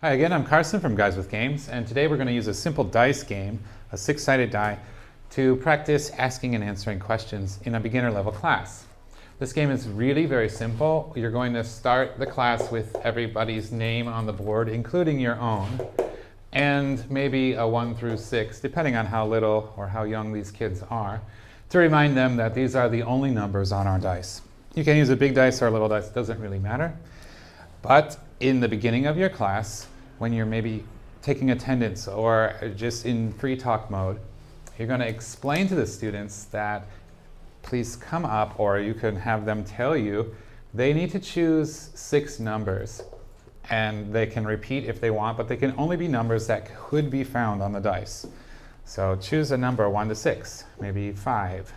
Hi again, I'm Carson from Guys with Games, and today we're going to use a simple dice game, a 6-sided die, to practice asking and answering questions in a beginner level class. This game is really very simple. You're going to start the class with everybody's name on the board, including your own, and maybe a 1 through 6, depending on how little or how young these kids are, to remind them that these are the only numbers on our dice. You can use a big dice or a little dice, it doesn't really matter. But in the beginning of your class, when you're maybe taking attendance or just in free talk mode, you're going to explain to the students that please come up, or you can have them tell you they need to choose 6 numbers. And they can repeat if they want, but they can only be numbers that could be found on the dice. So choose a number 1 to 6, maybe 5,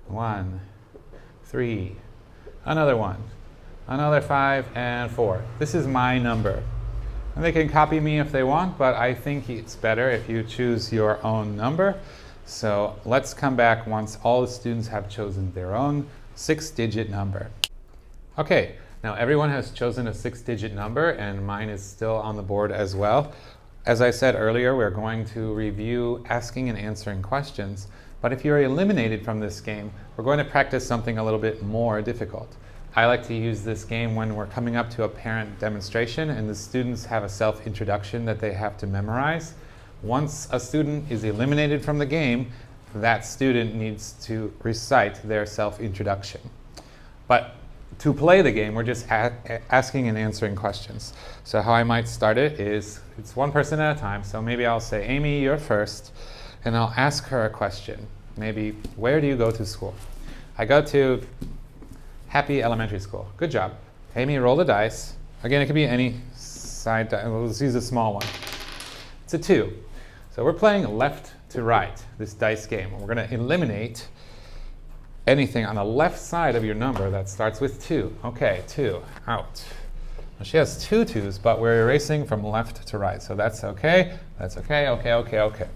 1, 3, another 1, another 5, and 4. This is my number. And they can copy me if they want, but I think it's better if you choose your own number. So let's come back once all the students have chosen their own 6-digit number. Okay, now everyone has chosen a 6-digit number, and mine is still on the board as well. As I said earlier, we're going to review asking and answering questions, but if you're eliminated from this game, we're going to practice something a little bit more difficult. I like to use this game when we're coming up to a parent demonstration and the students have a self-introduction that they have to memorize. Once a student is eliminated from the game, that student needs to recite their self-introduction. But to play the game, we're just asking and answering questions. So how I might start it is, it's one person at a time. So maybe I'll say, Amy, you're first, and I'll ask her a question. Maybe, where do you go to school? I go to Happy Elementary School. Good job. Amy, roll the dice. Again, it could be any side die. Let's use a small one. It's a 2. So we're playing left to right, this dice game. We're going to eliminate anything on the left side of your number that starts with 2. Okay, 2, out. Well, she has 2 2s, but we're erasing from left to right. So that's okay. That's okay, okay.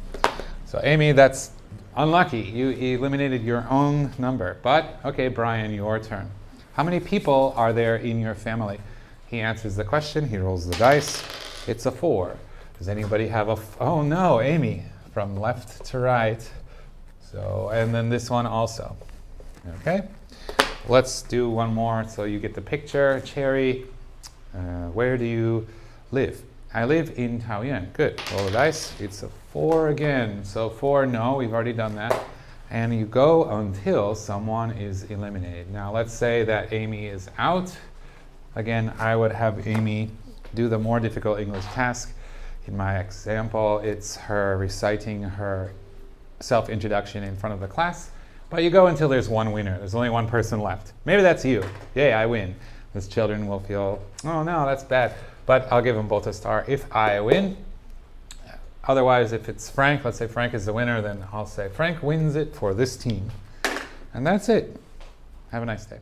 So Amy, that's unlucky. You eliminated your own number. But, okay, Brian, your turn. How many people are there in your family? He answers the question. He rolls the dice. It's a 4. Does anybody have a... Oh, no, Amy, from left to right. So, and then this one also. Okay. Let's do one more so you get the picture. Cherry, where do you live? I live in Taoyuan. Good. Roll the dice. It's a 4 again. So 4, no, we've already done that. And you go until someone is eliminated. Now let's say that Amy is out. Again, I would have Amy do the more difficult English task. In my example, it's her reciting her self-introduction in front of the class. But you go until there's one winner. There's only one person left. Maybe that's you. Yay, I win. Those children will feel, oh no, that's bad. But I'll give them both a star if I win. Otherwise, if it's Frank, let's say Frank is the winner, then I'll say Frank wins it for this team. And that's it. Have a nice day.